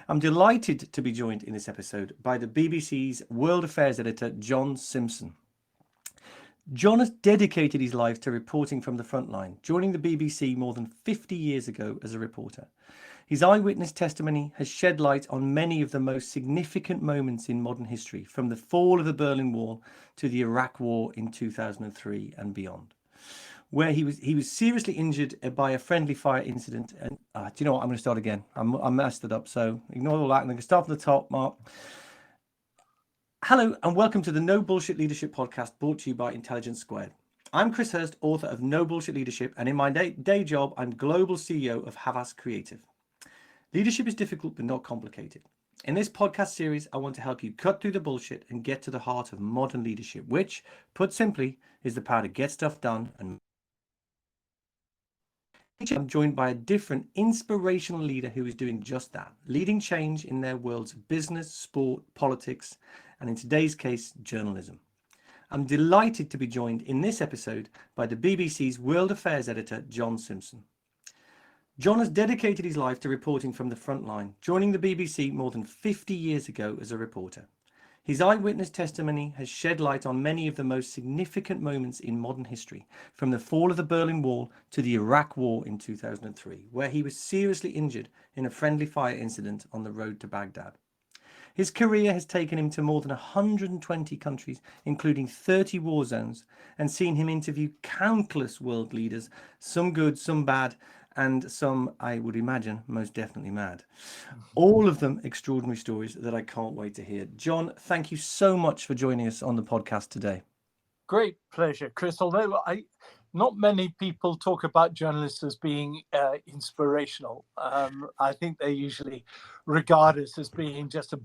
I'm delighted to be joined in this episode by the BBC's World Affairs editor, John Simpson. John has dedicated his life to reporting from the front line, joining the BBC more than 50 years ago as a reporter. His eyewitness testimony has shed light on many of the most significant moments in modern history, from the fall of the Berlin Wall to the Iraq War in 2003 and beyond, where he was seriously injured by a friendly fire incident. And do you know what? I'm going to start again. I messed it up, so ignore all that. I'm going to start from the top, Mark. Hello and welcome to the No Bullshit Leadership podcast, brought to you by Intelligence Squared. I'm Chris Hurst, author of No Bullshit Leadership, and in my day job, I'm global CEO of Havas Creative. Leadership is difficult but not complicated. In this podcast series, I want to help you cut through the bullshit and get to the heart of modern leadership, which, put simply, is the power to get stuff done. And I'm joined by a different inspirational leader who is doing just that, leading change in their worlds of business, sport, politics, and in today's case, journalism. I'm delighted to be joined in this episode by the BBC's World Affairs editor, John Simpson. John has dedicated his life to reporting from the front line, joining the BBC more than 50 years ago as a reporter. His eyewitness testimony has shed light on many of the most significant moments in modern history, from the fall of the Berlin Wall to the Iraq War in 2003, where he was seriously injured in a friendly fire incident on the road to Baghdad. His career has taken him to more than 120 countries, including 30 war zones, and seen him interview countless world leaders, some good, some bad, and some, I would imagine, most definitely mad. All of them extraordinary stories that I can't wait to hear. John, thank you so much for joining us on the podcast today. Great pleasure, Chris. Although not many people talk about journalists as being inspirational. I think they usually regard us as being just a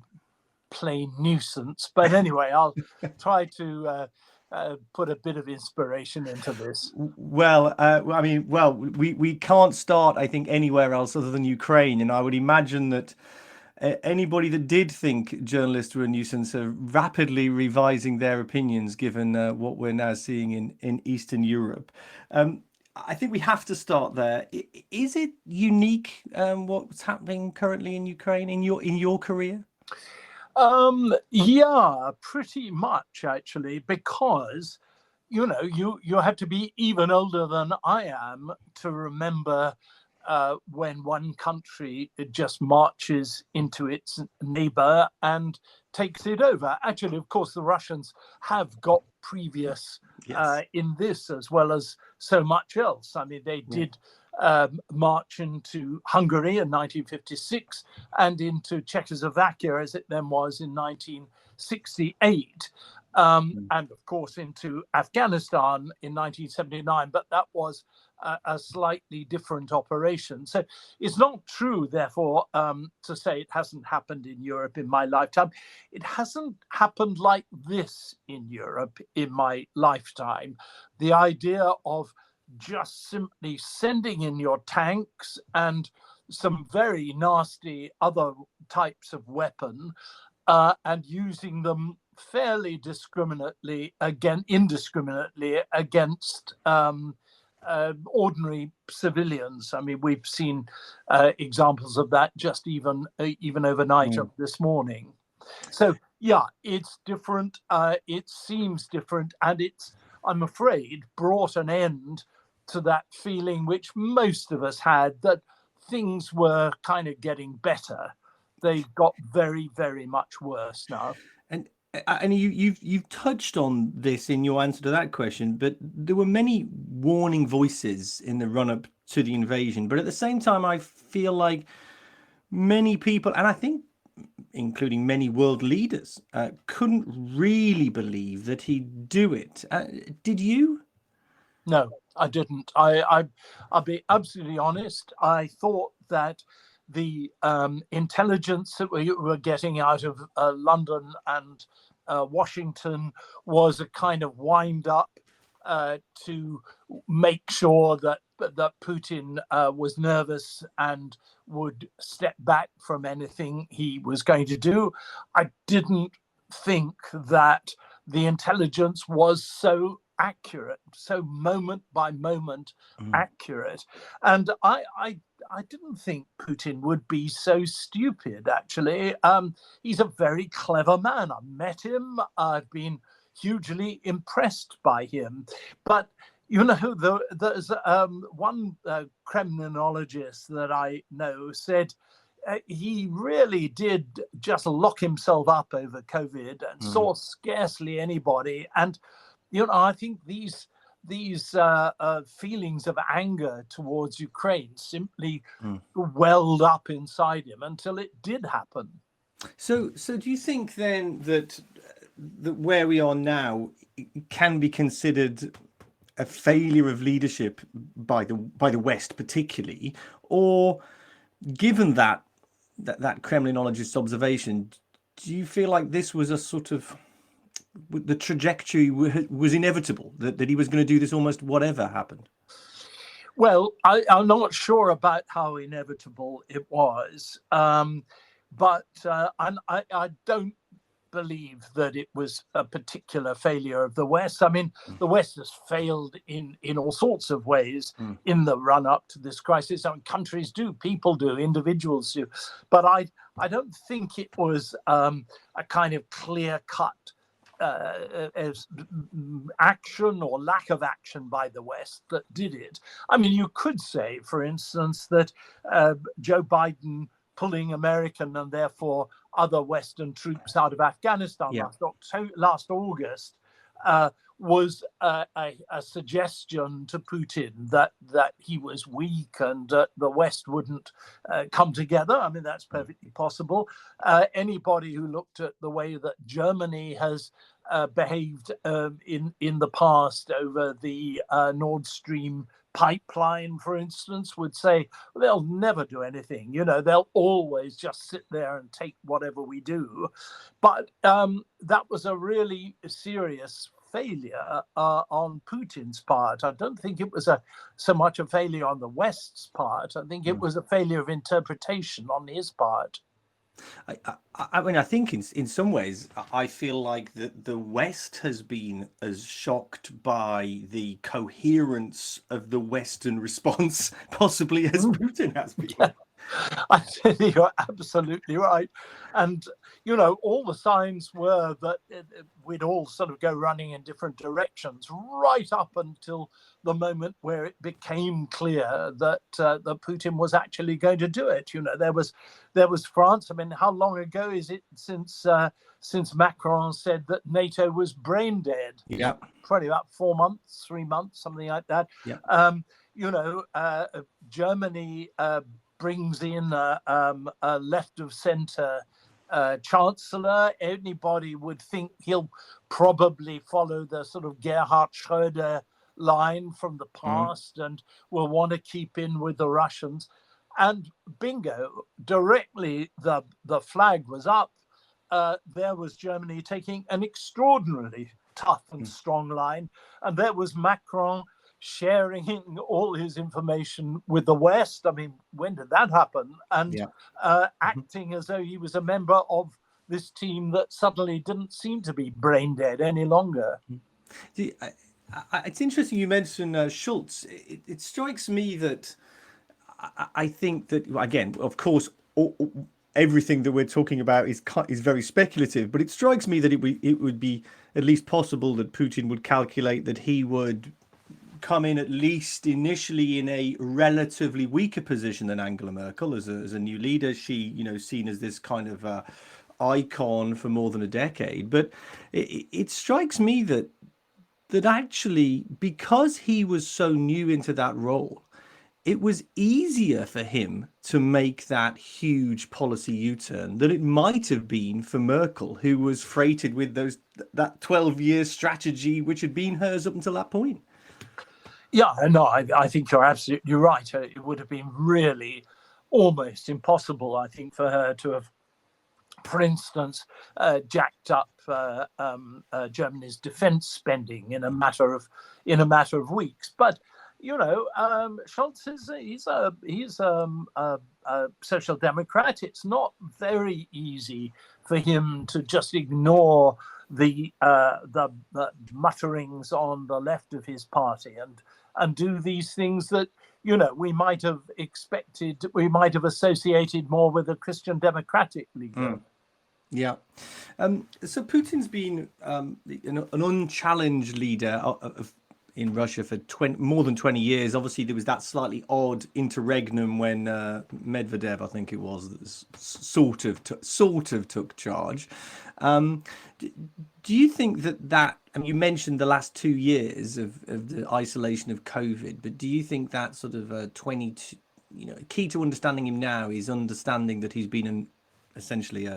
plain nuisance. But anyway, I'll try to put a bit of inspiration into this. Well, we can't start, I think, anywhere else other than Ukraine. And I would imagine that anybody that did think journalists were a nuisance are rapidly revising their opinions, given what we're now seeing in Eastern Europe. I think we have to start there. Is it unique what's happening currently in Ukraine in your career? Yeah, pretty much actually, because you have to be even older than I am to remember when one country just marches into its neighbor and takes it over. Actually, of course, the Russians have got previous in this as well as so much else. I mean, they did march into Hungary in 1956 and into Czechoslovakia, as it then was, in 1968. And of course into Afghanistan in 1979, but that was a slightly different operation. So it's not true, therefore, to say it hasn't happened in Europe in my lifetime. It hasn't happened like this in Europe in my lifetime. The idea of just simply sending in your tanks and some very nasty other types of weapon and using them fairly indiscriminately against ordinary civilians. I mean, we've seen examples of that just even overnight of this morning. So yeah, it's different. It seems different, and it's, I'm afraid, brought an end to that feeling which most of us had, that things were kind of getting better. They got very, very much worse now. And you've touched on this in your answer to that question, but there were many warning voices in the run-up to the invasion. But at the same time, I feel like many people, and I think including many world leaders, couldn't really believe that he'd do it. Did you? No, I didn't. I'll be absolutely honest. I thought that the intelligence that we were getting out of London and Washington was a kind of wind up to make sure that Putin was nervous and would step back from anything he was going to do. I didn't think that the intelligence was so accurate, so moment by moment accurate. And I I didn't think Putin would be so stupid, actually. He's a very clever man. I've met him. I've been hugely impressed by him. But, there's one Kremlinologist that I know said he really did just lock himself up over COVID and saw scarcely anybody. And, I think these feelings of anger towards Ukraine simply welled up inside him until it did happen. So do you think then that where we are now can be considered a failure of leadership by the West, particularly, or given that Kremlinologist's observation, do you feel like this was a sort of the trajectory was inevitable, that he was going to do this almost whatever happened? Well, I'm not sure about how inevitable it was, but I don't believe that it was a particular failure of the West. I mean, the West has failed in all sorts of ways in the run up to this crisis. I mean, countries do, people do, individuals do, but I don't think it was a kind of clear cut action or lack of action by the West that did it. I mean, you could say, for instance, that Joe Biden pulling American and therefore other Western troops out of Afghanistan last August was a suggestion to Putin that he was weak and the West wouldn't come together. I mean, that's perfectly possible. Anybody who looked at the way that Germany has behaved in the past over the Nord Stream pipeline, for instance, would say, well, they'll never do anything. They'll always just sit there and take whatever we do. But that was a really serious failure on Putin's part. I don't think it was so much a failure on the West's part. I think it was a failure of interpretation on his part. I mean, I think in some ways, I feel like the West has been as shocked by the coherence of the Western response possibly as Putin has been. I think you're absolutely right. And, all the signs were that we'd all sort of go running in different directions right up until the moment where it became clear that Putin was actually going to do it. There was France. I mean, how long ago is it since Macron said that NATO was brain dead? Yeah. Probably about 4 months, 3 months, something like that. Yeah. Germany brings in a left of center chancellor. Anybody would think he'll probably follow the sort of Gerhard Schröder line from the past and will want to keep in with the Russians. And bingo, directly the flag was up. There was Germany taking an extraordinarily tough and strong line. And there was Macron sharing all his information with the West. I mean, when did that happen? And acting as though he was a member of this team that suddenly didn't seem to be brain dead any longer. It's interesting you mentioned Schultz. It strikes me that I think that, again, of course, everything that we're talking about is very speculative, but it strikes me that it would be at least possible that Putin would calculate that he would come in at least initially in a relatively weaker position than Angela Merkel as a new leader. She, seen as this kind of icon for more than a decade. But it strikes me that actually, because he was so new into that role, it was easier for him to make that huge policy U-turn than it might have been for Merkel, who was freighted with that 12-year strategy which had been hers up until that point. Yeah, no, I think you're absolutely right. It would have been really almost impossible, I think, for her to have, for instance, jacked up Germany's defense spending in a matter of weeks. But Scholz he's a social democrat. It's not very easy for him to just ignore the mutterings on the left of his party and do these things that we might have associated more with a Christian democratic leader. Yeah. So Putin's been an unchallenged leader in Russia for more than 20 years. Obviously, there was that slightly odd interregnum when Medvedev, I think it was, sort of took charge. Do you think that I mean, you mentioned the last 2 years of the isolation of COVID, but do you think that sort of key to understanding him now is understanding that he's been essentially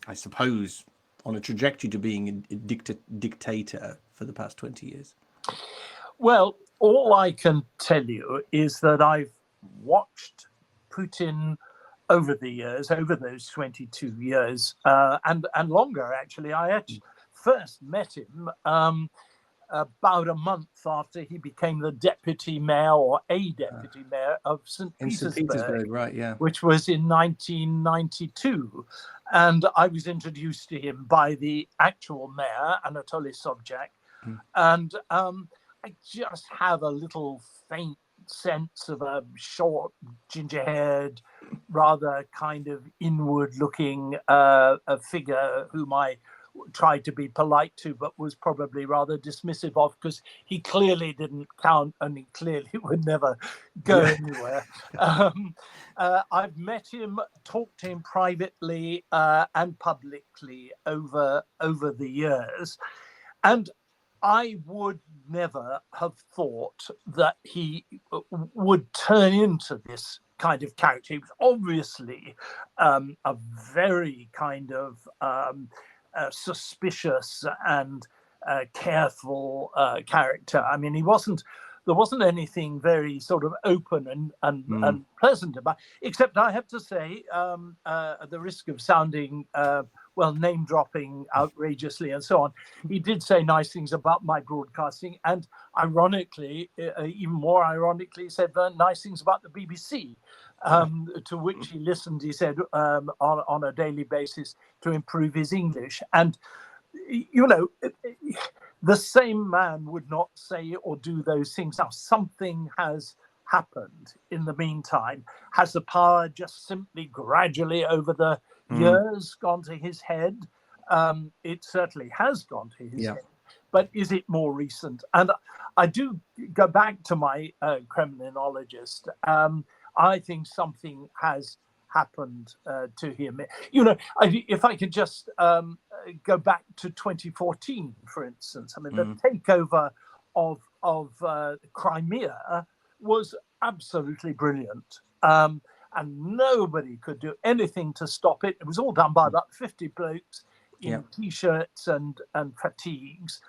I suppose, on a trajectory to being a dictator for the past 20 years? Well, all I can tell you is that I've watched Putin over the years, over those 22 years, and longer, actually. I actually first met him about a month after he became the deputy mayor or a deputy mayor of St. Petersburg, right, yeah, which was in 1992. And I was introduced to him by the actual mayor, Anatoly Sobchak. And I just have a little faint sense of a short, ginger-haired, rather kind of inward-looking a figure whom I tried to be polite to, but was probably rather dismissive of, because he clearly didn't count and he clearly would never go anywhere. I've met him, talked to him privately and publicly over the years, and I would never have thought that he would turn into this kind of character. He was obviously a very kind of suspicious and careful character. I mean, there wasn't anything very sort of open and pleasant about, except I have to say, at the risk of sounding name dropping outrageously and so on, he did say nice things about my broadcasting, and ironically, even more ironically, said nice things about the BBC, to which he listened, he said, on a daily basis to improve his English. And the same man would not say or do those things. Now, something has happened in the meantime. Has the power just simply gradually over the years gone to his head? It certainly has gone to his head. But is it more recent? And I do go back to my Kremlinologist. I think something has happened to him. If I could just go back to 2014, for instance. I mean, the takeover of Crimea was absolutely brilliant. And nobody could do anything to stop it. It was all done by about 50 blokes in T-shirts and fatigues,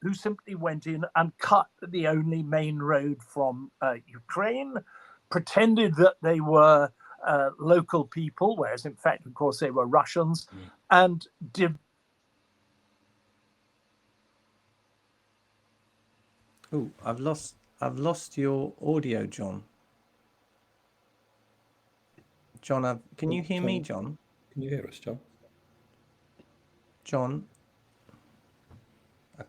who simply went in and cut the only main road from Ukraine, pretended that they were local people, whereas in fact, of course, they were Russians, and did. Oh, I've lost your audio, John. John, can you hear me, John? Can you hear us, John? John, I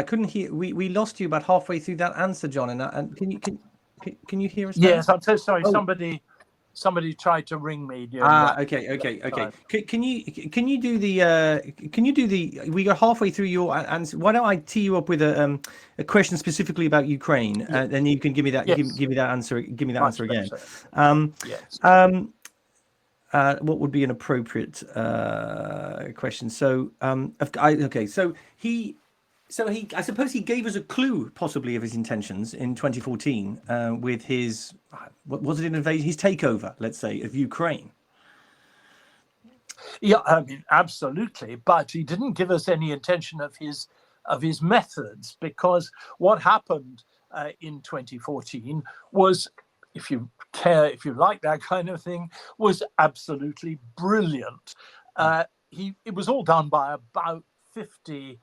couldn't hear. We lost you about halfway through that answer, John. And can you hear us? Yes, now? I'm so sorry. Oh. Somebody tried to ring me. Okay. Can you do the? We got halfway through your answer. Why don't I tee you up with a question specifically about Ukraine, and then you can give me that. Give me that answer. Give me that answer again. What would be an appropriate question? So, I suppose he gave us a clue, possibly, of his intentions in 2014 with his, what was it, an invasion, his takeover, let's say, of Ukraine. Yeah, I mean, absolutely. But he didn't give us any intention of his methods, because what happened in 2014 was, if you like that kind of thing, was absolutely brilliant. It was all done by about 50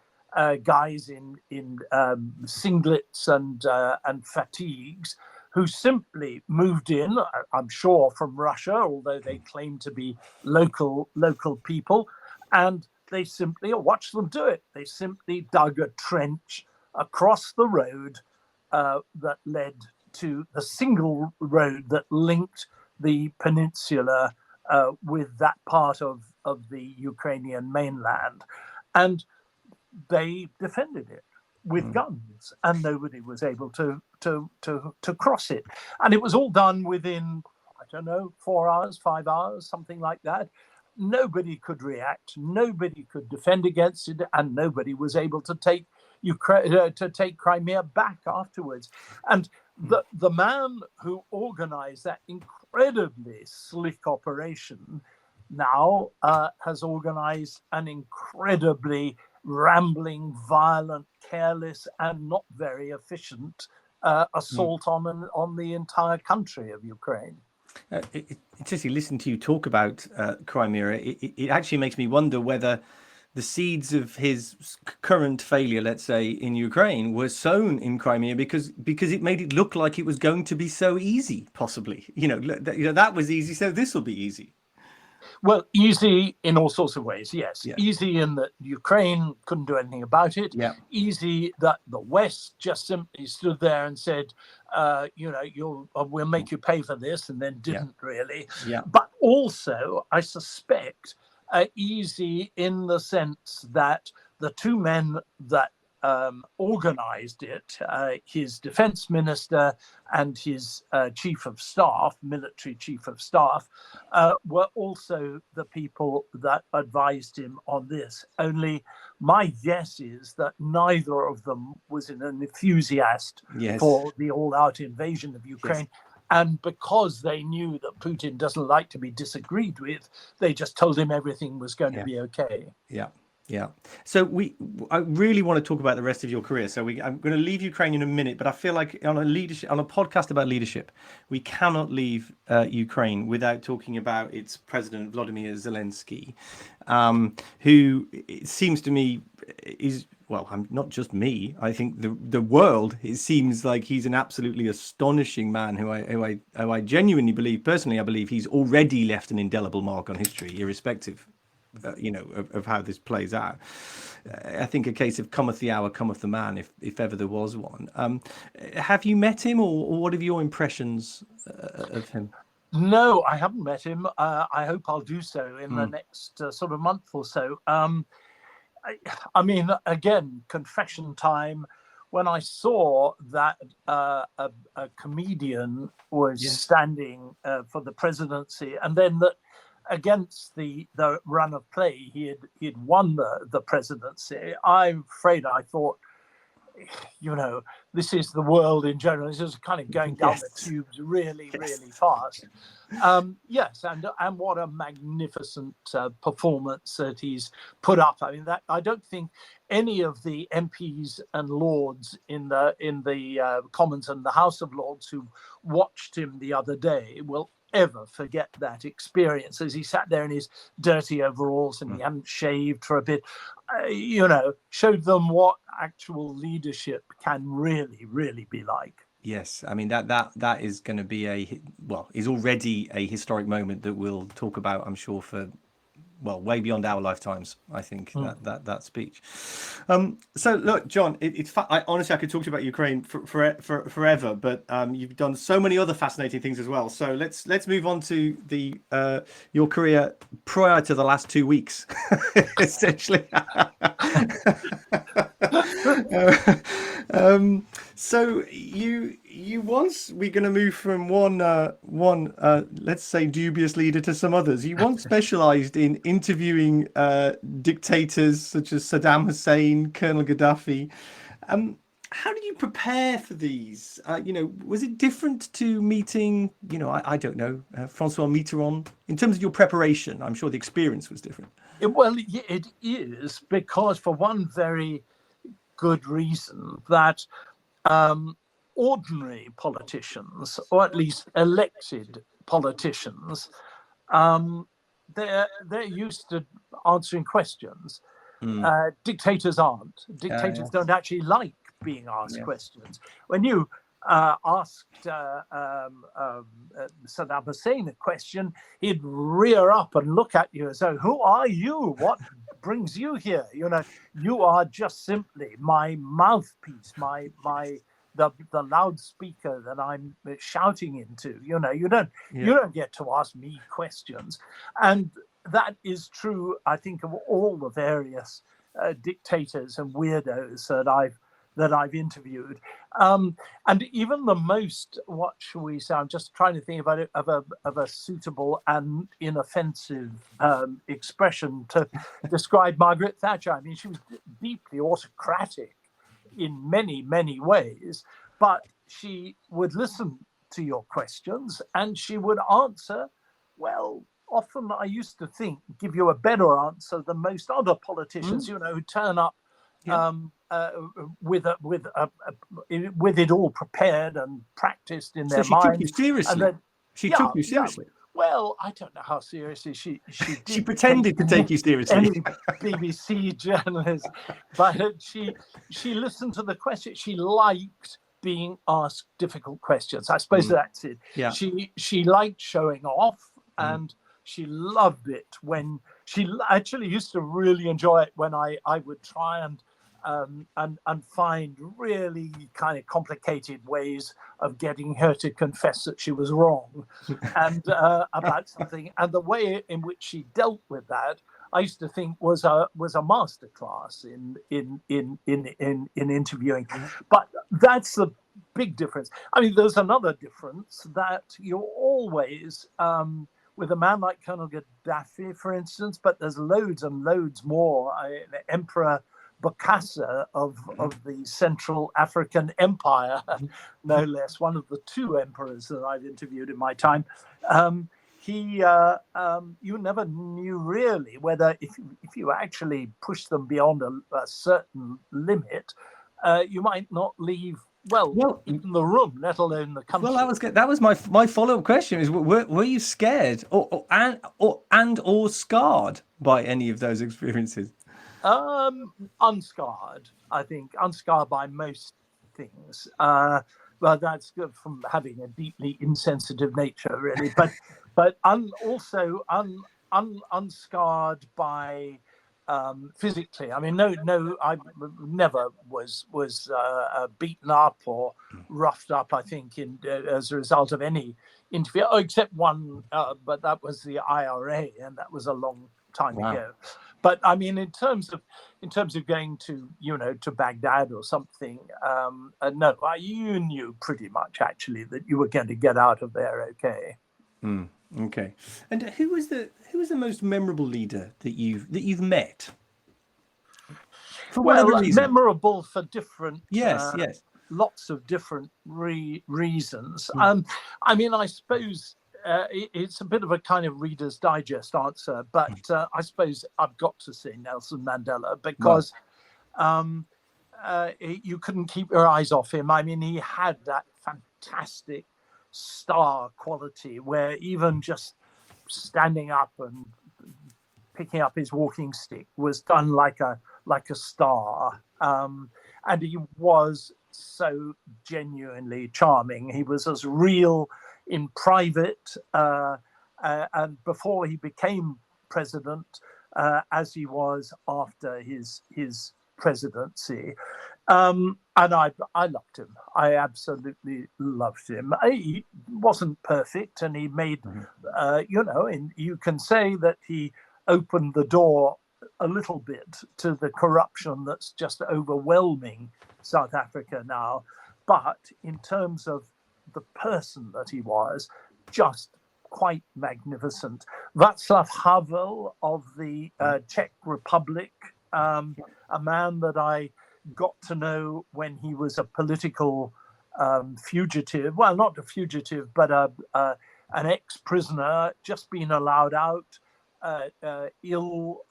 guys in singlets and fatigues, who simply moved in, I'm sure from Russia, although they claim to be local people, and they simply, watch them do it, they simply dug a trench across the road that led to the single road that linked the peninsula with that part of the Ukrainian mainland. And they defended it with guns, and nobody was able to cross it. And it was all done within, I don't know, 4 hours, 5 hours, something like that. Nobody could react, nobody could defend against it, and nobody was able to take Crimea back afterwards. And the man who organized that incredibly slick operation now has organized an incredibly rambling, violent, careless, and not very efficient assault on the entire country of Ukraine. It's interesting, listen to you talk about Crimea. It actually makes me wonder whether the seeds of his current failure, let's say, in Ukraine were sown in Crimea because it made it look like it was going to be so easy, possibly. That was easy, so this will be easy. Well, easy in all sorts of ways, yes. Yeah. Easy in that Ukraine couldn't do anything about it. Yeah. Easy that the West just simply stood there and said, we'll make you pay for this, and then didn't really. Yeah. But also, I suspect, easy in the sense that the two men that organized it, his defense minister and his chief of staff, military chief of staff, were also the people that advised him on this. Only my guess is that neither of them was an enthusiast for the all-out invasion of Ukraine. Yes. And because they knew that Putin doesn't like to be disagreed with, they just told him everything was going to be okay. Yeah. Yeah. So I really want to talk about the rest of your career. So I'm going to leave Ukraine in a minute, but I feel like on a podcast about leadership, we cannot leave Ukraine without talking about its president, Volodymyr Zelensky, who, it seems to me, is, well, not just me, I think the world, it seems like he's an absolutely astonishing man who I genuinely believe, personally, I believe he's already left an indelible mark on history, irrespective of how this plays out. I think a case of cometh the hour, cometh the man, if ever there was one. Have you met him, or what are your impressions of him? No, I haven't met him. I hope I'll do so in the next sort of month or so. I mean, again, confession time. When I saw that a comedian was standing for the presidency, and then that against the run of play, he'd won the presidency, I'm afraid I thought, this is the world in general. This is kind of going down the tubes really, really fast. Yes, and what a magnificent performance that he's put up. I mean, that I don't think any of the MPs and Lords in the Commons and the House of Lords who watched him the other day will ever forget that experience as he sat there in his dirty overalls and he hadn't shaved for a bit, showed them what actual leadership can really, really be like. Yes, I mean that is going to be is already a historic moment that we'll talk about, I'm sure, for way beyond our lifetimes. I think that speech. So look, John, I honestly I could talk to you about Ukraine for forever, but you've done so many other fascinating things as well. So let's move on to your career prior to the last 2 weeks, essentially. So you once, we're going to move from one let's say dubious leader to some others. You once specialized in interviewing dictators such as Saddam Hussein, Colonel Gaddafi. How did you prepare for these? Was it different to meeting, I don't know, Francois Mitterrand? In terms of your preparation, I'm sure the experience was different. Well, it is, because for one very good reason, that ordinary politicians, or at least elected politicians, they're used to answering questions. Dictators aren't. Dictators don't actually like being asked questions. When you asked Saddam Hussein a question, he'd rear up and look at you as though, who are you? What brings you here? You are just simply my mouthpiece, my the loudspeaker that I'm shouting into. You know, you don't get to ask me questions, and that is true, I think, of all the various dictators and weirdos that I've interviewed, and even the most, what shall we say? I'm just trying to think of a suitable and inoffensive expression to describe Margaret Thatcher. I mean, she was deeply autocratic in many, many ways, but she would listen to your questions and she would answer, well, often I used to think, give you a better answer than most other politicians, you know, who turn up with it all prepared and practiced in their mind. So she took you seriously. Then, she took you seriously. Well, I don't know how seriously she did. She pretended to take you seriously. Any BBC journalist, but she listened to the question. She liked being asked difficult questions. I suppose that's it. Yeah. She liked showing off, and she loved it when she actually used to really enjoy it when I would try and find really kind of complicated ways of getting her to confess that she was wrong and about something. And the way in which she dealt with that, I used to think was a masterclass in interviewing. But that's the big difference. I mean, there's another difference that you're always with a man like Colonel Gaddafi, for instance, but there's loads and loads more. Emperor Bokassa of the Central African Empire, no less, one of the two emperors that I've interviewed in my time. You never knew really whether if you actually push them beyond a certain limit, you might not leave in the room, let alone the country. Well, that was my follow-up question: is were you scared or scarred by any of those experiences? Unscarred, I think, unscarred by most things. Well, that's good from having a deeply insensitive nature, really. But also unscarred by physically. I mean, no, I never was beaten up or roughed up, I think, as a result of any interview, except one, but that was the IRA, and that was a long time ago. But I mean, in terms of going to to Baghdad or something, no, you knew pretty much actually that you were going to get out of there okay. Okay. And who was the most memorable leader that you've met? For whatever reason. Memorable for different. Yes. Lots of different reasons. I mean, I suppose. It's a bit of a kind of Reader's Digest answer, but I suppose I've got to say Nelson Mandela because you couldn't keep your eyes off him. I mean, he had that fantastic star quality where even just standing up and picking up his walking stick was done like a star. And he was so genuinely charming. He was as real in private and before he became president as he was after his presidency. And I loved him. I absolutely loved him. He wasn't perfect, and he made, and you can say that he opened the door a little bit to the corruption that's just overwhelming South Africa now. But in terms of the person that he was, just quite magnificent. Václav Havel of the Czech Republic, a man that I got to know when he was a political fugitive. Well, not a fugitive, but an ex-prisoner, just been allowed out, ill,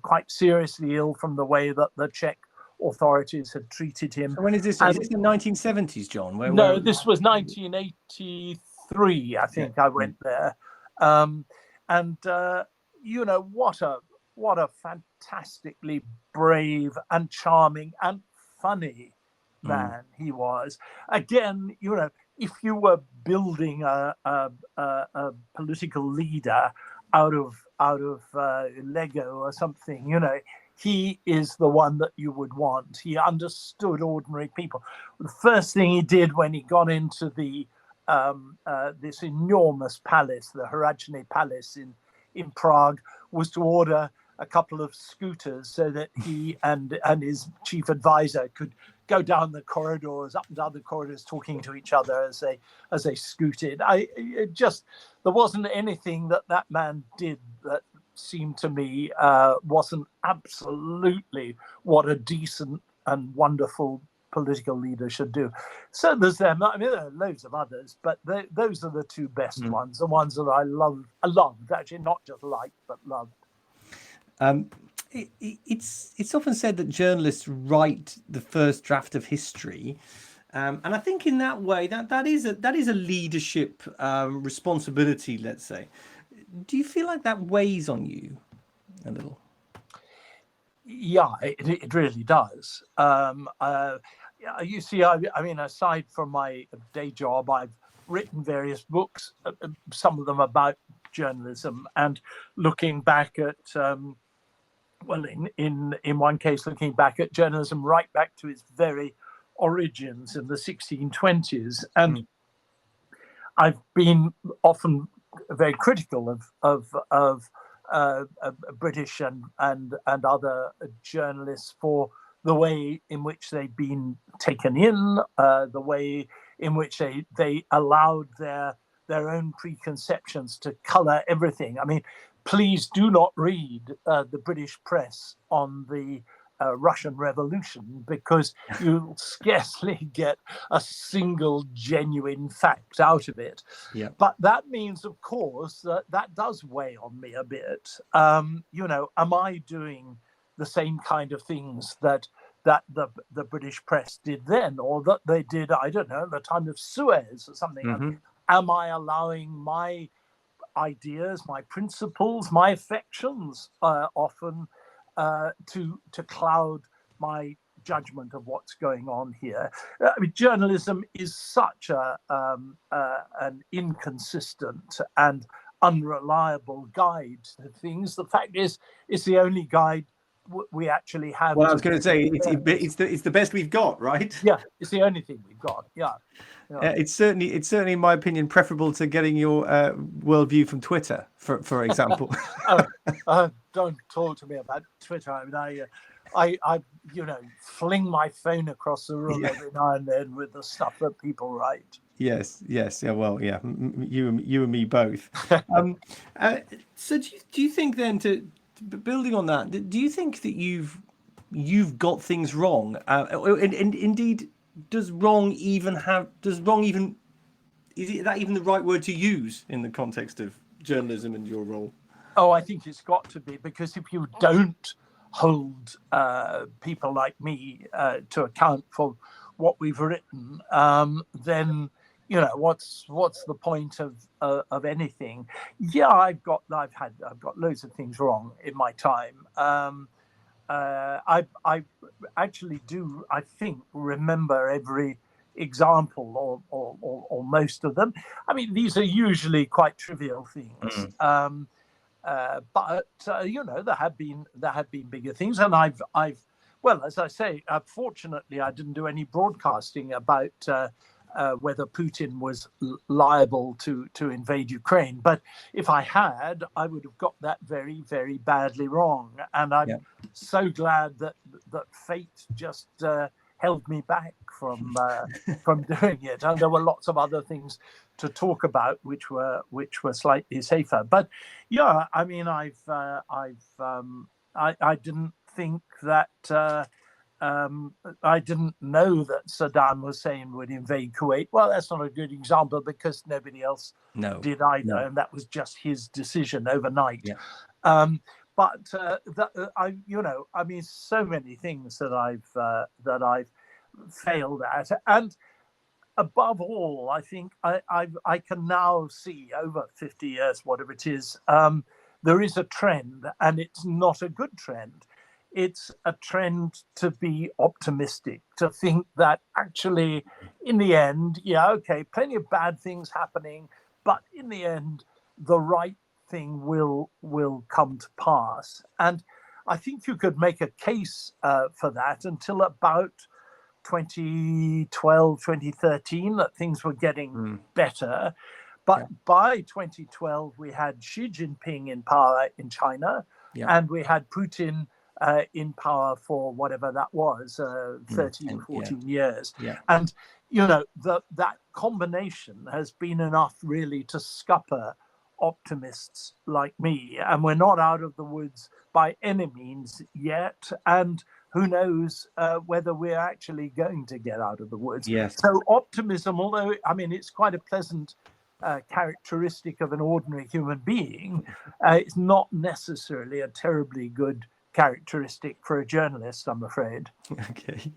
quite seriously ill from the way that the Czech authorities had treated him. So when is this? Is this the 1970s, John? This was 1983. I think I went there, what a fantastically brave and charming and funny man he was. Again, if you were building a political leader out of Lego or something, he is the one that you would want. He understood ordinary people. The first thing he did when he got into the this enormous palace, the Hradzhny Palace in Prague, was to order a couple of scooters so that he and his chief advisor could go down the corridors, up and down the corridors, talking to each other as they scooted. There wasn't anything that man did that seemed to me wasn't absolutely what a decent and wonderful political leader should do. So there's them. I mean, there are loads of others, but those are the two best ones, the ones that I loved, actually, not just liked, but loved. It's often said that journalists write the first draft of history, and I think in that way that is a leadership responsibility, let's say. Do you feel like that weighs on you a little? Yeah, it really does. You see, I mean, aside from my day job, I've written various books, some of them about journalism, and looking back at, well, in one case, looking back at journalism right back to its very origins in the 1620s. And I've been often very critical of British and other journalists for the way in which they've been taken in, the way in which they allowed their own preconceptions to colour everything. I mean, please do not read the British press on the Russian Revolution, because you'll scarcely get a single genuine fact out of it. Yeah. But that means, of course, that does weigh on me a bit. You know, am I doing the same kind of things that the British press did then, or that they did, I don't know, at the time of Suez or something? Am I allowing my ideas, my principles, my affections often to cloud my judgment of what's going on here? I mean, journalism is such an inconsistent and unreliable guide to things. The fact is, it's the only guide we actually have. Well, I was going to say it's the best we've got, right? Yeah, it's the only thing we've got. Yeah. It's certainly, in my opinion, preferable to getting your worldview from Twitter, for example. Don't talk to me about Twitter. I mean, I fling my phone across the room every now and then with the stuff that people write. Yes. Yeah. Well, yeah. You and me both. So do you think then, to building on that, do you think that you've got things wrong? And indeed, is that even the right word to use in the context of journalism and your role? Oh, I think it's got to be, because if you don't hold people like me to account for what we've written, then what's the point of anything? Yeah, I've got loads of things wrong in my time. I actually do, I think, remember every example or most of them. I mean, these are usually quite trivial things. But there have been bigger things, and I've well, as I say, fortunately, I didn't do any broadcasting about whether Putin was liable to invade Ukraine. But if I had, I would have got that very, very badly wrong. And I'm so glad that fate just held me back from doing it. And there were lots of other things to talk about which were slightly safer. But yeah, I mean, I didn't think that. I didn't know that Saddam Hussein would invade Kuwait. Well, that's not a good example, because nobody else did either, and that was just his decision overnight. Yeah. But I mean, so many things that I've failed at, and above all, I think I can now see, over 50 years, whatever it is, there is a trend, and it's not a good trend. It's a trend to be optimistic, to think that actually, in the end, plenty of bad things happening, but in the end, the right thing will come to pass. And I think you could make a case for that until about 2012, 2013, that things were getting better. But by 2012, we had Xi Jinping in power in China, and we had Putin in power for whatever that was, 13, 14 years. And, that combination has been enough really to scupper optimists like me. And we're not out of the woods by any means yet. And who knows whether we're actually going to get out of the woods. So optimism, although, I mean, it's quite a pleasant characteristic of an ordinary human being, it's not necessarily a terribly good characteristic for a journalist, I'm afraid. Okay.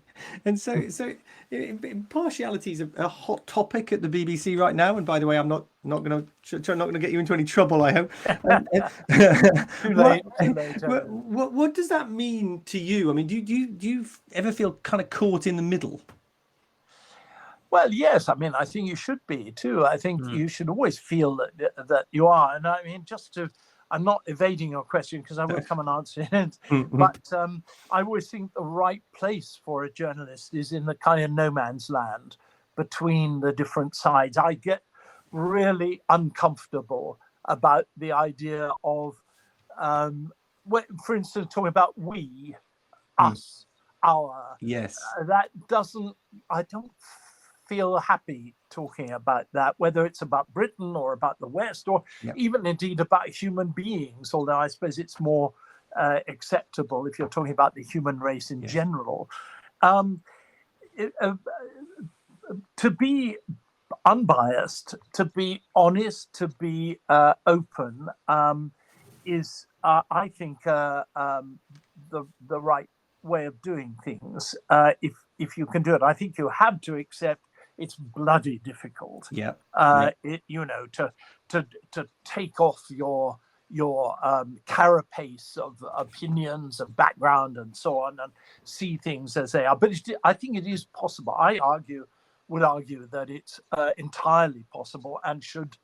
And so impartiality is a hot topic at the BBC right now. And by the way, I'm not going to get you into any trouble, I hope. Too late. What does that mean to you? I mean, do you ever feel kind of caught in the middle? Well, yes. I mean, I think you should be too. I think you should always feel that you are. And I mean, I'm not evading your question because I will come and answer it. But I always think the right place for a journalist is in the kind of no man's land between the different sides. I get really uncomfortable about the idea of, for instance, talking about we, us, our. Yes. I don't feel happy talking about that, whether it's about Britain or about the West or even indeed about human beings, although I suppose it's more acceptable if you're talking about the human race in general. To be unbiased, to be honest, to be open is, I think, the right way of doing things. If you can do it, I think you have to accept it's bloody difficult. To take off your carapace of opinions, of background, and so on, and see things as they are. But I think it is possible. I would argue that it's entirely possible and should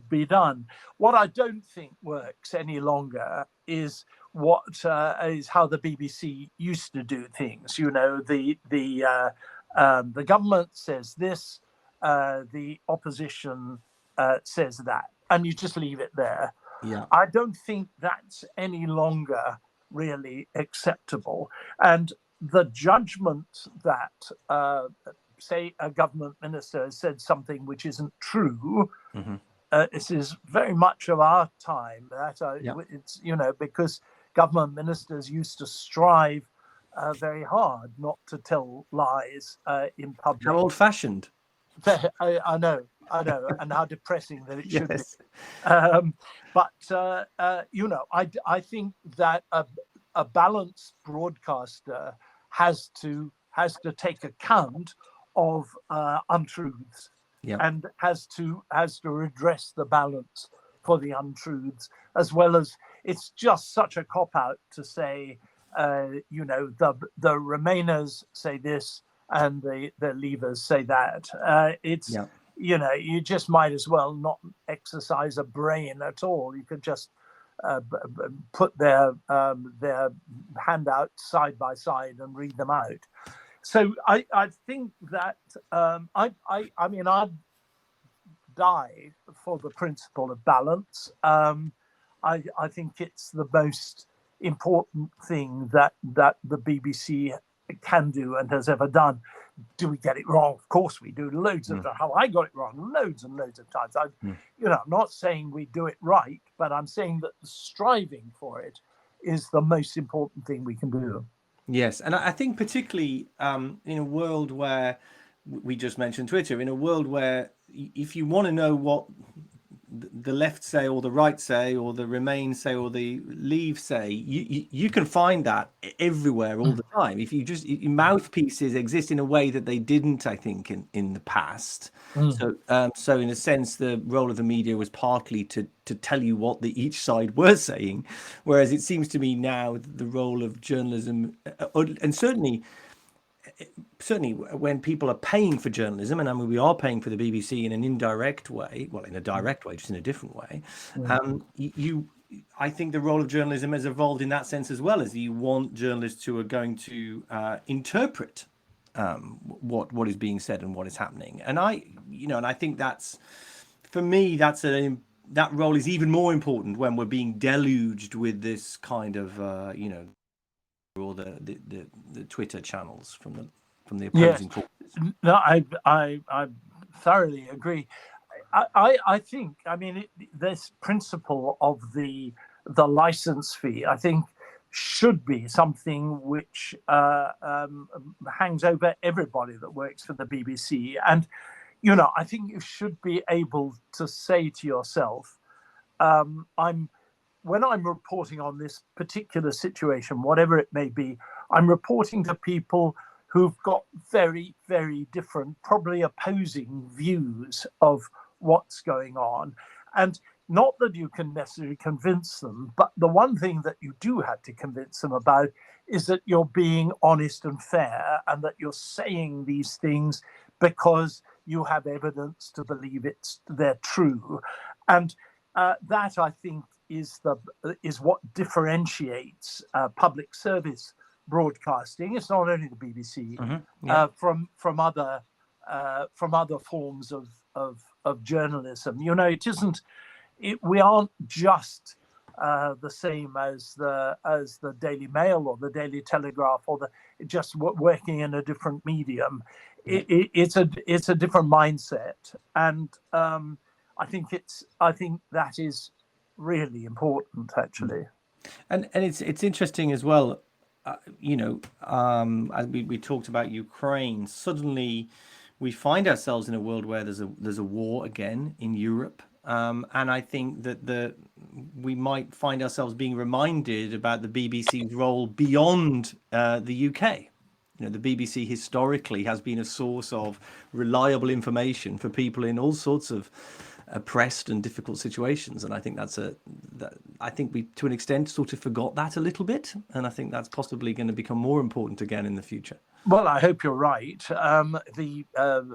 be done. What I don't think works any longer is is how the BBC used to do things. The government says this, the opposition says that, and you just leave it there. I don't think that's any longer really acceptable. And the judgment that, say, a government minister has said something which isn't true, this is very much of our time. It's because government ministers used to strive very hard not to tell lies in public. How old-fashioned. I know, and how depressing that it should be. I think that a balanced broadcaster has to take account of untruths and has to redress the balance for the untruths, as well as it's just such a cop-out to say, the Remainers say this and the Leavers say that. You just might as well not exercise a brain at all. You could just put their handouts side by side and read them out. So I think that I'd die for the principle of balance. I think it's the most important thing that the BBC can do and has ever done. Do we get it wrong? Of course we do. Loads of times. How I got it wrong, loads and loads of times. I'm not saying we do it right, but I'm saying that the striving for it is the most important thing we can do. Yes, and I think particularly in a world where we just mentioned Twitter, in a world where if you want to know what the left say or the right say or the Remain say or the Leave say, you can find that everywhere all the time. If you just mouthpieces exist in a way that they didn't, I think, in the past. So in a sense, the role of the media was partly to tell you what each side were saying, whereas it seems to me now the role of journalism, and certainly when people are paying for journalism, and I mean we are paying for the BBC in an indirect way, well, in a direct way, just in a different way, I think the role of journalism has evolved in that sense as well, as you want journalists who are going to interpret what is being said and what is happening. And I think that's, for me, that role is even more important when we're being deluged with this kind of or the Twitter channels from the opposing forces. No, I thoroughly agree. I think, I mean, this principle of the license fee, I think, should be something which hangs over everybody that works for the BBC. And, I think you should be able to say to yourself, when I'm reporting on this particular situation, whatever it may be, I'm reporting to people who've got very, very different, probably opposing views of what's going on. And not that you can necessarily convince them, but the one thing that you do have to convince them about is that you're being honest and fair, and that you're saying these things because you have evidence to believe they're true. And that, I think, is what differentiates public service broadcasting. It's not only the BBC, from other forms of journalism. It isn't. We aren't just the same as the Daily Mail or the Daily Telegraph, or just working in a different medium. It's a different mindset, and I think that is really important, actually. And it's interesting as well. As we talked about Ukraine, suddenly we find ourselves in a world where there's a war again in Europe, and I think that we might find ourselves being reminded about the BBC's role beyond the UK. The BBC historically has been a source of reliable information for people in all sorts of oppressed and difficult situations, and I think I think we, to an extent, sort of forgot that a little bit, and I think that's possibly going to become more important again in the future. Well, I hope you're right. The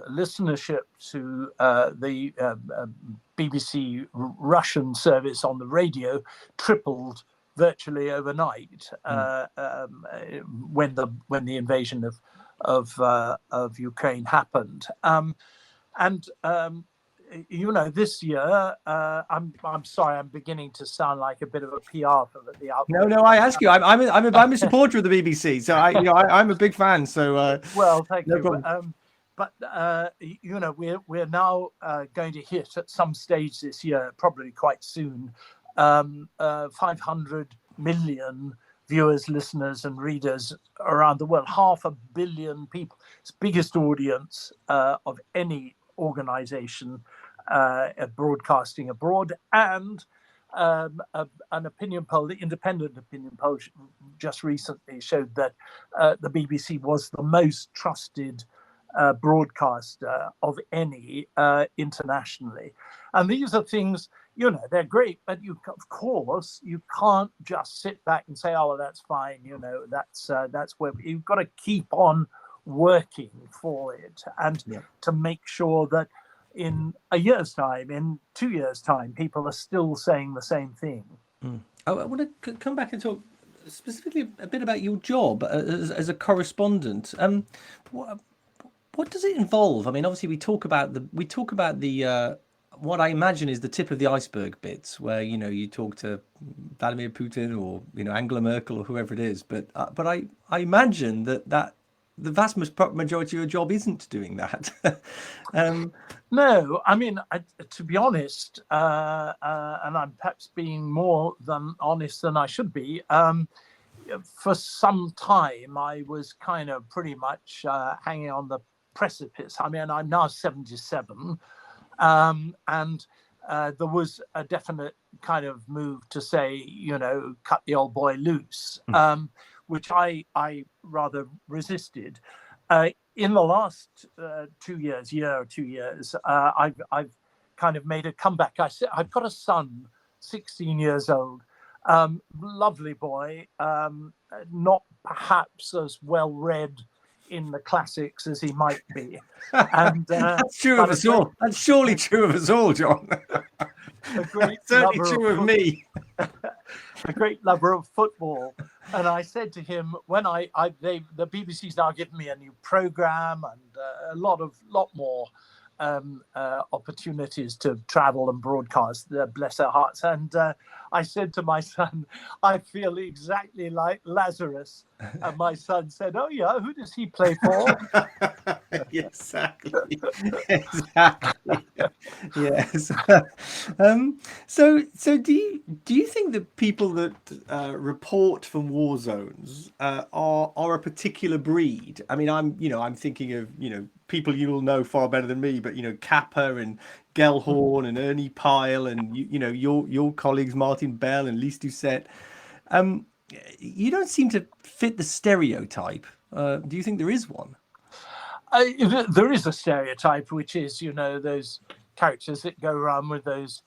listenership to the BBC Russian service on the radio tripled virtually overnight when the invasion of Ukraine happened. This year, I'm sorry, I'm beginning to sound like a bit of a PR for the outfit. No, I ask you. I'm a supporter of the BBC, so I'm a big fan. So well, thank no you. problem. But we're now going to hit at some stage this year, probably quite soon, 500 million viewers, listeners, and readers around the world. 500 million people. It's the biggest audience of any organization broadcasting abroad. And an opinion poll, the independent opinion poll, just recently showed that the BBC was the most trusted broadcaster of any internationally. And these are things, they're great, but of course you can't just sit back and say, oh, well, that's fine, that's where you've got to keep on working for it, and to make sure that in a year's time, in 2 years' time, people are still saying the same thing. I want to come back and talk specifically a bit about your job as a correspondent. What does it involve? I mean, obviously we talk about the what I imagine is the tip of the iceberg bits, where you talk to Vladimir Putin or Angela Merkel or whoever it is, but I imagine that the vast majority of your job isn't doing that. No, I mean, to be honest, and I'm perhaps being more than honest than I should be, for some time I was kind of pretty much hanging on the precipice. I mean, I'm now 77, and there was a definite kind of move to say, cut the old boy loose. Which I rather resisted. In the last 2 years, I've kind of made a comeback. I've got a son, 16 years old, lovely boy, not perhaps as well read in the classics as he might be. And that's true of us all. That's surely true of us all, John. a great Certainly lover true of me. a great lover of football. And I said to him, when the BBC's now given me a new program and a lot more opportunities to travel and broadcast, bless their hearts. And I said to my son, I feel exactly like Lazarus. And my son said, oh yeah, who does he play for? Exactly. Exactly. Yes. So do you think that people that report from war zones are a particular breed? I mean, I'm thinking of, people you'll know far better than me, but Kappa and Gellhorn and Ernie Pyle and your colleagues Martin Bell and Lise Doucette. You don't seem to fit the stereotype. Do you think there is one? There is a stereotype, which is, those characters that go around with those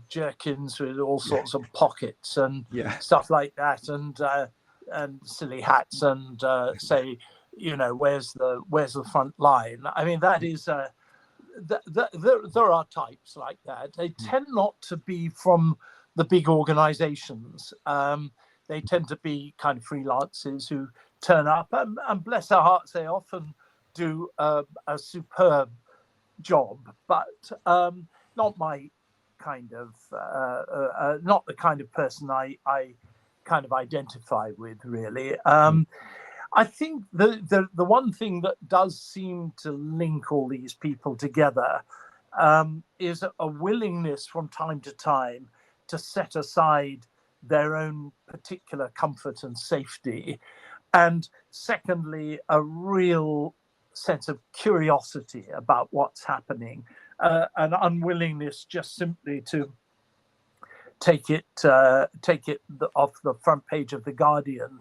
jerkins with all sorts of pockets and stuff like that, and silly hats, and say, where's the front line? I mean, that is there are types like that. They tend not to be from the big organizations. They tend to be kind of freelancers who turn up, and bless their hearts, they often do a superb job, but not my kind of not the kind of person I kind of identify with, really. I think the one thing that does seem to link all these people together is a willingness from time to time to set aside their own particular comfort and safety, and secondly, a real sense of curiosity about what's happening, an unwillingness just simply to take it off the front page of the Guardian,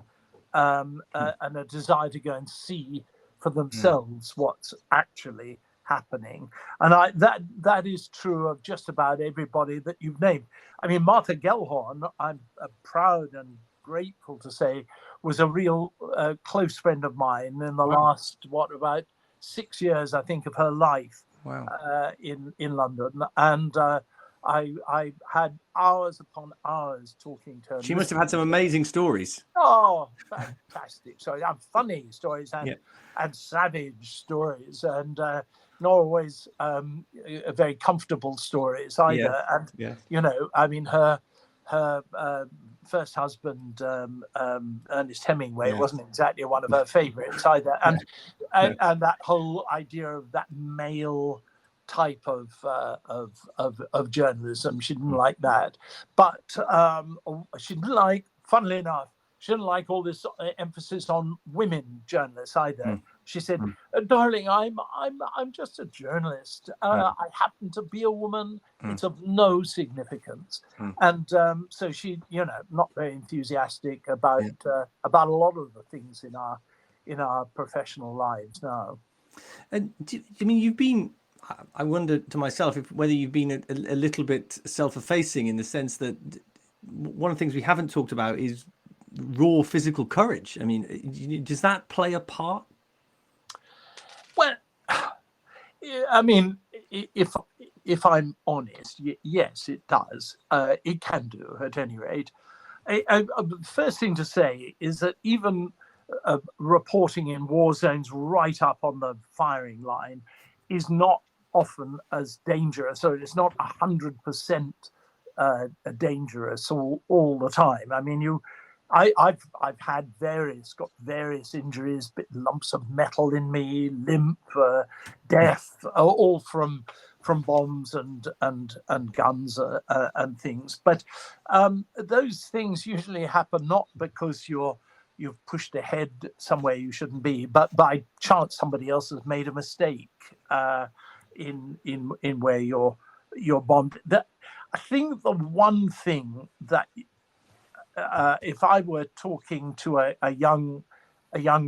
and a desire to go and see for themselves what's actually happening. And that is true of just about everybody that you've named. I mean, Martha Gellhorn, I'm proud and grateful to say, was a real close friend of mine in the last, about 6 years, I think, of her life. In London. And I had hours upon hours talking to her. She must have had some amazing stories. Oh, fantastic stories, and funny stories, and savage stories, and not always very comfortable stories either. And I mean, her first husband, Ernest Hemingway, wasn't exactly one of her favorites either. And and that whole idea of that male type of journalism, she didn't like that. But she didn't like, funnily enough, she didn't like all this emphasis on women journalists either. She said, "Darling, I'm just a journalist. I happen to be a woman. It's of no significance." And so she, not very enthusiastic about a lot of the things in our professional lives now. And I mean, you've been. I wonder to myself whether you've been a little bit self-effacing, in the sense that one of the things we haven't talked about is raw physical courage. I mean, does that play a part? Well, I mean, if I'm honest, yes, it does. It can do, at any rate. The first thing to say is that even reporting in war zones right up on the firing line is not often as dangerous, so it's not 100% dangerous all the time. I mean, I've had got various injuries, lumps of metal in me, limp, death, all from bombs and guns and things. But those things usually happen not because you've pushed ahead somewhere you shouldn't be, but by chance somebody else has made a mistake in where you're bombed. I think the one thing that if I were talking to a young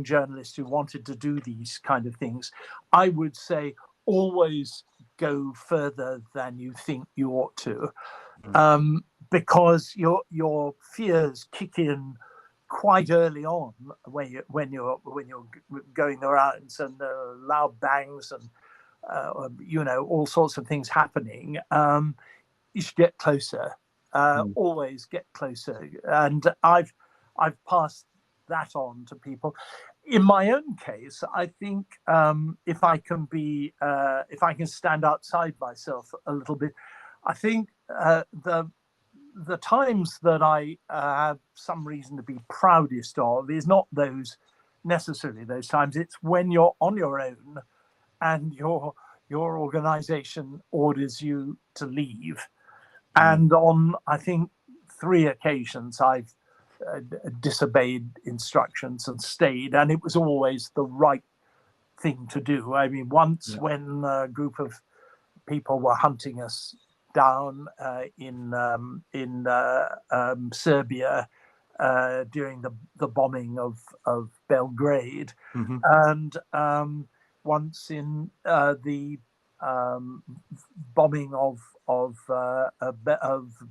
journalist who wanted to do these kind of things, I would say always go further than you think you ought to, because your fears kick in quite early on when you're going around, and loud bangs and all sorts of things happening, you should get closer. Always get closer. And I've passed that on to people. In my own case, I think if I can stand outside myself a little bit, I think the times that I have some reason to be proudest of is not necessarily those times. It's when you're on your own and your organization orders you to leave. And on, I think, 3 occasions, I've disobeyed instructions and stayed, and it was always the right thing to do. I mean, once when a group of people were hunting us down in Serbia during the bombing of Belgrade, and once in the bombing of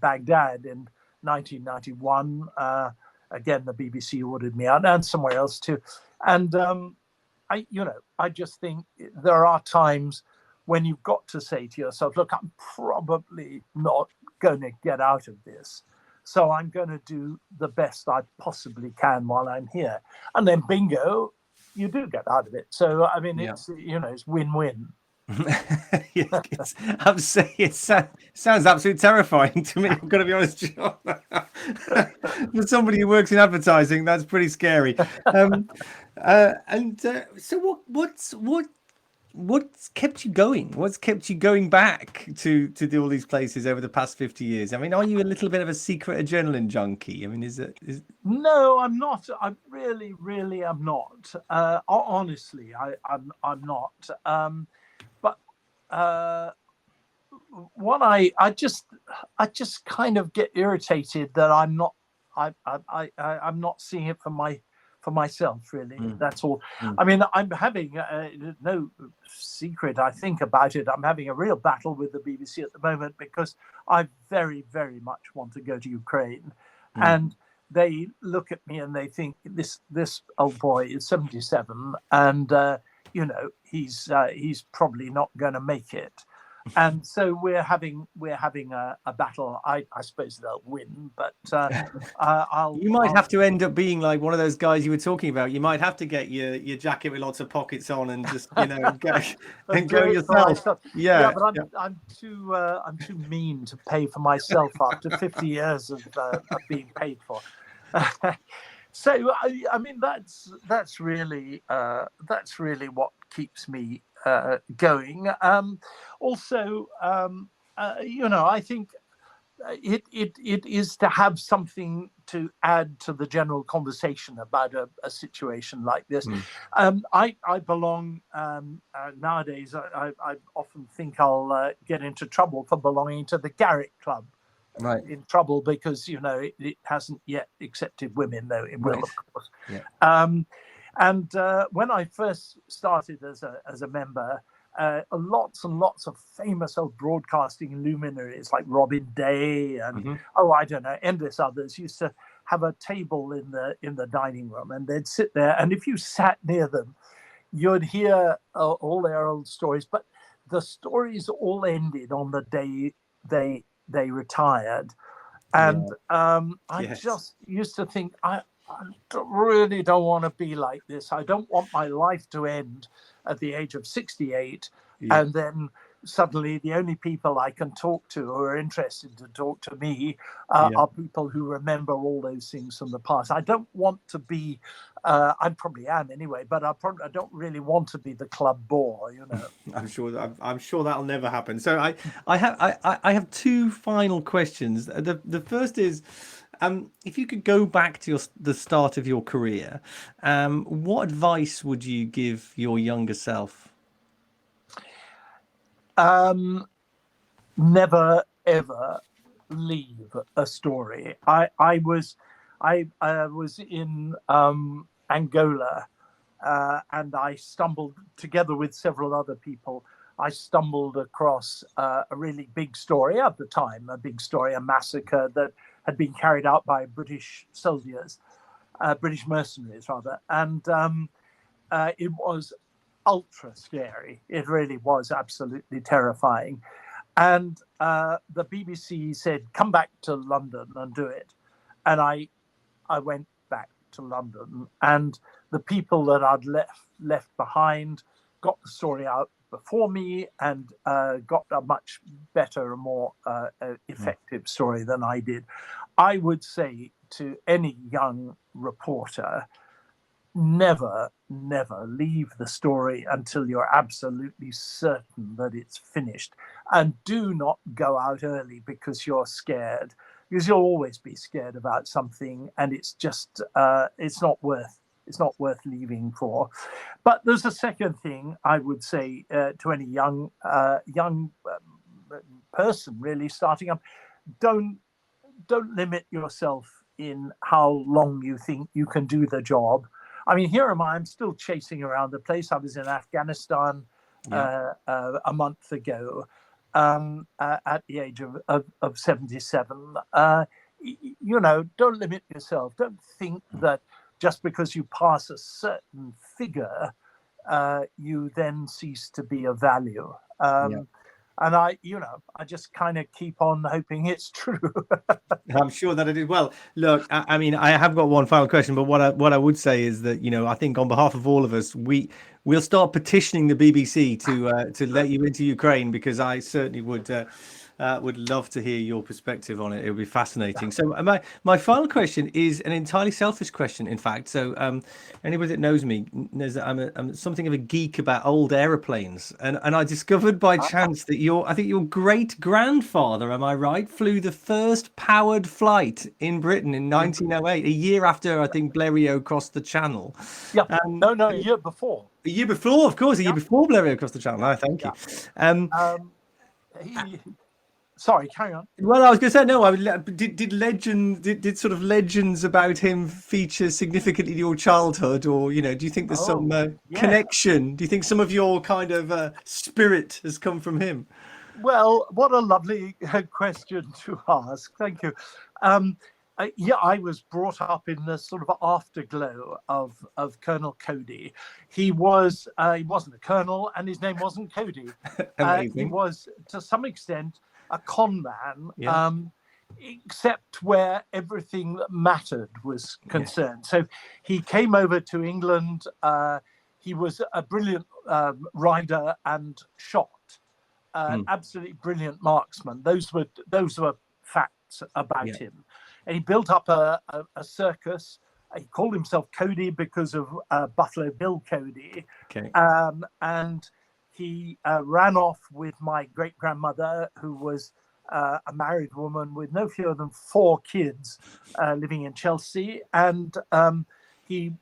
Baghdad in 1991. Again, the BBC ordered me out, and somewhere else too. And I just think there are times when you've got to say to yourself, look, I'm probably not going to get out of this, so I'm going to do the best I possibly can while I'm here. And then bingo, you do get out of it. So I mean, it's win-win. I'm saying it sounds absolutely terrifying to me. I've got to be honest, John. For somebody who works in advertising, that's pretty scary. So what's kept you going? What's kept you going back to do all these places over the past 50 years? I mean, are you a little bit of a secret adrenaline junkie? I mean, No, I'm not. I really am not. Honestly, I'm not. What I just kind of get irritated that I'm not seeing it for myself, really. That's all. I mean, I'm having no secret, I think, about it. I'm having a real battle with the BBC at the moment because I very, very much want to go to Ukraine, and they look at me and they think this old boy is 77 and he's probably not going to make it. And so we're having a battle. I suppose they'll win, but you might have to end up being like one of those guys you were talking about. You might have to get your jacket with lots of pockets on and just go yourself. But I'm too mean to pay for myself after 50 years of being paid for. So I mean that's really what keeps me going. Also, I think it is to have something to add to the general conversation about a situation like this. I belong nowadays. I often think I'll get into trouble for belonging to the Garrick Club. Right. In trouble because it hasn't yet accepted women, though it will, of course. And when I first started as a member, lots and lots of famous old broadcasting luminaries like Robin Day and endless others used to have a table in the dining room, and they'd sit there, and if you sat near them, you'd hear all their old stories, but the stories all ended on the day they retired. And I just used to think, I really don't want to be like this. I don't want my life to end at the age of 68 and then suddenly the only people I can talk to who are interested to talk to me are people who remember all those things from the past. I don't want to be, I probably am anyway, but I don't really want to be the club bore, I'm sure that'll never happen. So I have 2 final questions. The first is, if you could go back to the start of your career, what advice would you give your younger self? Never ever leave a story. I was in Angola, and I stumbled together with several other people. I stumbled across a really big story at the time, a massacre that had been carried out by British soldiers, British mercenaries rather, and it was ultra scary. It really was absolutely terrifying. And the BBC said, come back to London and do it. And I went back to London, and the people that I'd left behind got the story out before me, and got a much better and more effective story than I did. I would say to any young reporter, never leave the story until you're absolutely certain that it's finished, and do not go out early because you're scared, because you'll always be scared about something, and it's just it's not worth leaving for. But there's a second thing I would say to any young person really starting up: don't limit yourself in how long you think you can do the job. I mean, here am I, I'm still chasing around the place. I was in Afghanistan a month ago at the age of 77. You know, don't limit yourself. Don't think that just because you pass a certain figure, you then cease to be of value. And I just kind of keep on hoping it's true. I'm sure that it is. Well, look, I mean, I have got one final question, but what I would say is that, you know, I think on behalf of all of us, we'll start petitioning the BBC to let you into Ukraine, because I certainly would love to hear your perspective on it. It would be fascinating. So my final question is an entirely selfish question, in fact. So anybody that knows me knows that I'm something of a geek about old aeroplanes, and I discovered by chance that I think your great grandfather, am I right, flew the first powered flight in Britain in 1908, a year after I think Blériot crossed the Channel. Yeah, no, a year before. A year before, of course, a year before Blériot crossed the Channel. Oh, thank you. Sorry, carry on. Well, I was going to say, no, did sort of legends about him feature significantly in your childhood, or, you know, do you think there's some connection? Do you think some of your kind of spirit has come from him? Well, what a lovely question to ask. Thank you. I was brought up in the sort of afterglow of Colonel Cody. He wasn't a colonel, and his name wasn't Cody. He was, to some extent, a con man, except where everything that mattered was concerned. So he came over to England. He was a brilliant rider and shot, absolutely brilliant marksman. Those were facts about him. And he built up a circus. He called himself Cody because of Buffalo Bill Cody. Okay. And he ran off with my great-grandmother, who was a married woman with no fewer than 4 kids living in Chelsea. And he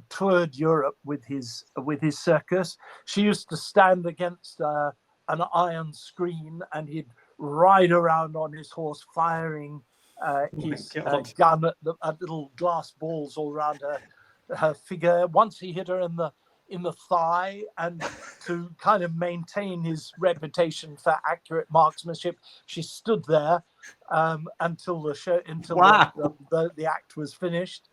toured Europe with his circus. She used to stand against an iron screen, and he'd ride around on his horse firing his gun at little glass balls all around her figure. Once he hit her in the thigh, and to kind of maintain his reputation for accurate marksmanship, she stood there until the act was finished.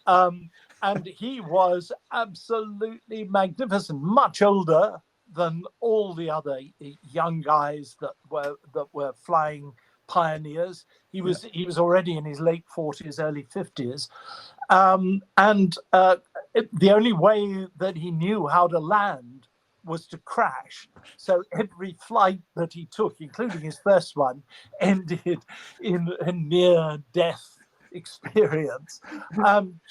And he was absolutely magnificent, much older than all the other young guys that were flying pioneers. He was already in his late 40s, early 50s. The only way that he knew how to land was to crash. So every flight that he took, including his first one, ended in a near-death experience.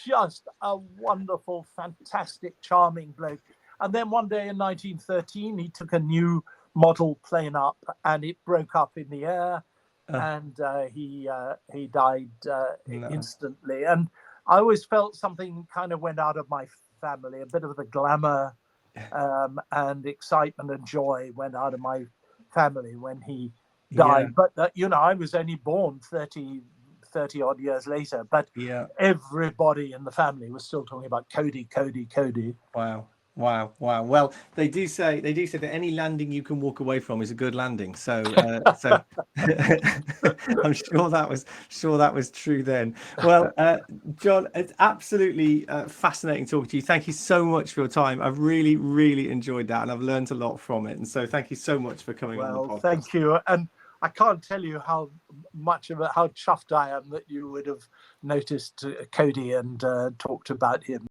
Just a wonderful, fantastic, charming bloke. And then one day in 1913, he took a new model plane up, and it broke up in the air, and he died instantly. And I always felt something kind of went out of my family. A bit of the glamour and excitement and joy went out of my family when he died. But, I was only born 30 odd years later. But everybody in the family was still talking about Cody. Wow. Wow, wow. Well, they do say that any landing you can walk away from is a good landing. So, I'm sure that was true then. Well, John, it's absolutely fascinating talking to you. Thank you so much for your time. I've really, really enjoyed that, and I've learned a lot from it. And so, thank you so much for coming on the podcast. Thank you. And I can't tell you how chuffed I am that you would have noticed Cody and talked about him.